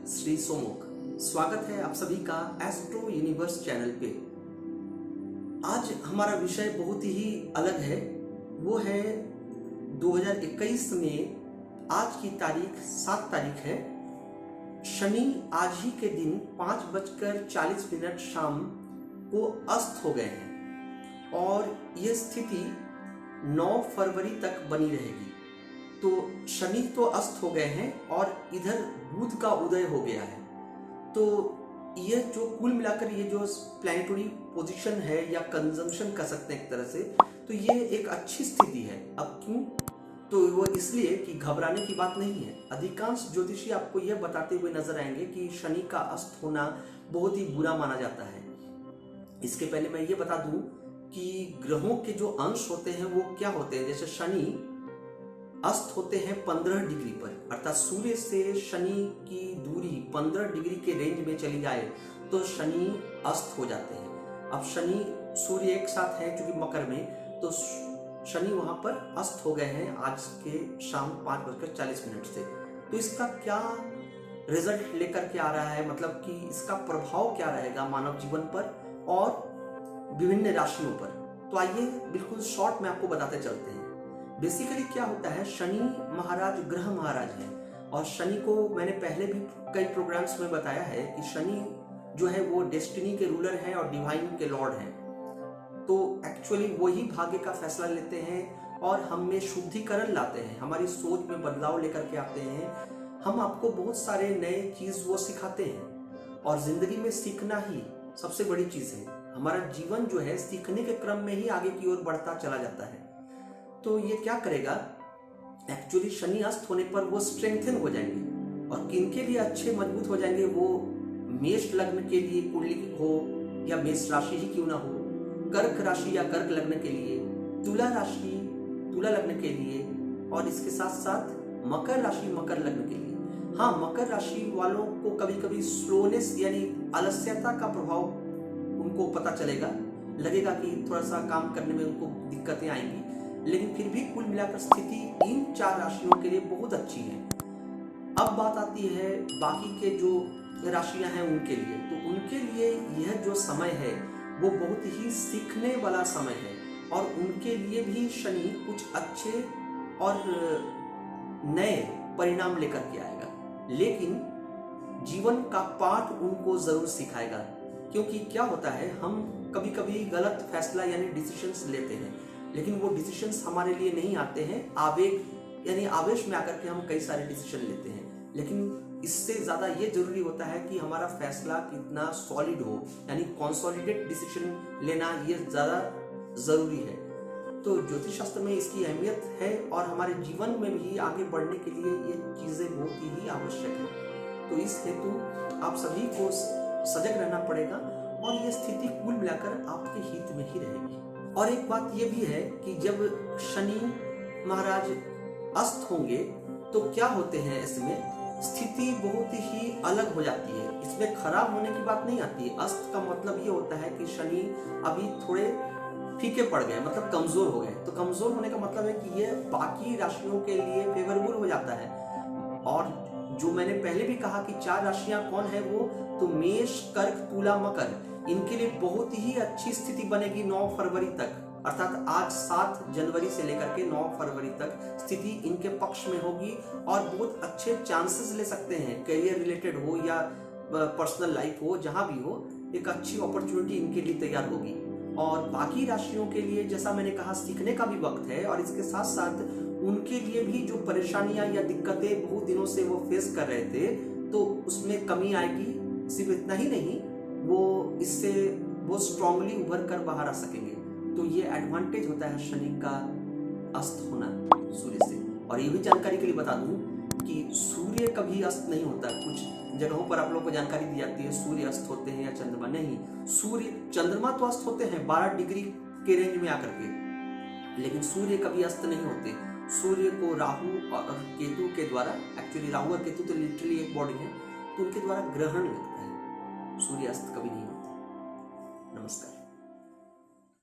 श्री सोमुख। स्वागत है आप सभी का एस्ट्रो यूनिवर्स चैनल पे। आज हमारा विषय बहुत ही अलग है। वो है 2021 में आज की तारीख 7 तारीख है। शनि आज ही के दिन 5:40 शाम को अस्त हो गए हैं और ये स्थिति 9 फरवरी तक बनी रहेगी। तो शनि तो अस्त हो गए हैं और इधर बुध का उदय हो गया है। तो ये जो कुल मिलाकर ये जो प्लैनेटरी पोजीशन है या कंजंक्शन कर सकते हैं एक तरह से, तो ये एक अच्छी स्थिति है। अब क्यों? तो वो इसलिए कि घबराने की बात नहीं है। अधिकांश ज्योतिषी आपको यह बताते हुए नजर आएंगे कि शनि का अस्त होना बहुत ही बुरा माना जाता है। इसके पहले मैं ये बता दूं कि ग्रहों के जो अंश होते हैं वो क्या होते हैं। जैसे शनि अस्त होते हैं 15 डिग्री पर, अर्थात सूर्य से शनि की दूरी 15 डिग्री के रेंज में चली जाए तो शनि अस्त हो जाते हैं। अब शनि सूर्य एक साथ है क्योंकि मकर में, तो शनि वहां पर अस्त हो गए हैं आज के शाम 5:40 से। तो इसका क्या रिजल्ट लेकर के आ रहा है, मतलब कि इसका प्रभाव क्या रहेगा मानव जीवन पर और विभिन्न राशियों पर। तो आइए बिल्कुल शॉर्ट में आपको बताते चलते हैं। बेसिकली क्या होता है, शनि महाराज ग्रह महाराज है और शनि को मैंने पहले भी कई प्रोग्राम्स में बताया है कि शनि जो है वो डेस्टिनी के रूलर हैं और डिवाइन के लॉर्ड हैं। तो एक्चुअली वही भाग्य का फैसला लेते हैं और हम में शुद्धिकरण लाते हैं, हमारी सोच में बदलाव लेकर के आते हैं। हम आपको बहुत सारे नए चीज वो सिखाते हैं और जिंदगी में सीखना ही सबसे बड़ी चीज है। हमारा जीवन जो है सीखने के क्रम में ही आगे की ओर बढ़ता चला जाता है। तो ये क्या करेगा, एक्चुअली शनि अस्त होने पर वो स्ट्रेंथन हो जाएंगे और किनके लिए अच्छे मजबूत हो जाएंगे, वो मेष लग्न के लिए कुंडली हो या मेष राशि ही क्यों ना हो, कर्क राशि या कर्क लग्न के लिए, तुला राशि तुला लग्न के लिए, और इसके साथ साथ मकर राशि मकर लग्न के लिए। हाँ, मकर राशि वालों को कभी कभी स्लोनेस यानी आलस्यता का प्रभाव उनको पता चलेगा, लगेगा कि थोड़ा सा काम करने में उनको दिक्कतें आएंगी, लेकिन फिर भी कुल मिलाकर स्थिति इन 4 राशियों के लिए बहुत अच्छी है। अब बात आती है बाकी के जो राशियां हैं उनके लिए। तो उनके लिए यह जो समय है वो बहुत ही सीखने वाला समय है और उनके लिए भी शनि कुछ अच्छे और नए परिणाम लेकर के आएगा, लेकिन जीवन का पाठ उनको जरूर सिखाएगा। क्योंकि क्या होता है, हम कभी कभी गलत फैसला यानी डिसीजंस लेते हैं, लेकिन वो डिसीजंस हमारे लिए नहीं आते हैं। आवेग यानी आवेश में आकर के हम कई सारे डिसीजन लेते हैं, लेकिन इससे ज्यादा ये जरूरी होता है कि हमारा फैसला कितना सॉलिड हो, यानी कंसोलिडेट डिसीजन लेना ये ज्यादा जरूरी है। तो ज्योतिष शास्त्र में इसकी अहमियत है और हमारे जीवन में भी आगे बढ़ने के लिए ये चीजें बहुत ही आवश्यक है। तो इस हेतु आप सभी को सजग रहना पड़ेगा और ये स्थिति कुल मिलाकर आपके हित में ही रहेगी। और एक बात यह भी है कि जब शनि महाराज अस्त होंगे तो क्या होते हैं, इसमें स्थिति बहुत ही अलग हो जाती है। इसमें खराब होने की बात नहीं आती है। अस्त का मतलब ये होता है कि शनि अभी थोड़े फीके पड़ गए, मतलब कमजोर हो गए। तो कमजोर होने का मतलब है कि ये बाकी राशियों के लिए फेवरेबल हो जाता है। और जो मैंने पहले भी कहा कि 4 राशियां कौन है वो, तो मेष कर्क तुला मकर, इनके लिए बहुत ही अच्छी स्थिति बनेगी 9 फरवरी तक, अर्थात आज 7 जनवरी से लेकर के 9 फरवरी तक स्थिति इनके पक्ष में होगी और बहुत अच्छे चांसेस ले सकते हैं। करियर रिलेटेड हो या पर्सनल लाइफ हो, जहां भी हो, एक अच्छी अपॉर्चुनिटी इनके लिए तैयार होगी। और बाकी राशियों के लिए जैसा मैंने कहा सीखने का भी वक्त है और इसके साथ साथ उनके लिए भी जो परेशानियां या दिक्कतें बहुत दिनों से वो फेस कर रहे थे तो उसमें कमी आएगी। सिर्फ इतना ही नहीं, वो इससे बहुत स्ट्रांगली उभर कर बाहर आ सकेंगे। तो ये एडवांटेज होता है शनि का अस्त होना सूर्य से। और ये भी जानकारी के लिए बता दूं कि सूर्य कभी अस्त नहीं होता। कुछ जगहों पर आप लोगों को जानकारी दी जाती है सूर्य अस्त होते हैं या चंद्रमा, नहीं। सूर्य चंद्रमा तो अस्त होते हैं 12 डिग्री के रेंज में आकर के, लेकिन सूर्य कभी अस्त नहीं होते। सूर्य को राहु और केतु के द्वारा, एक्चुअली राहु और केतु तो लिटरली एक बॉडी है, तो उनके द्वारा ग्रहण लगता है। सूर्यास्त कभी नहीं होता। नमस्कार।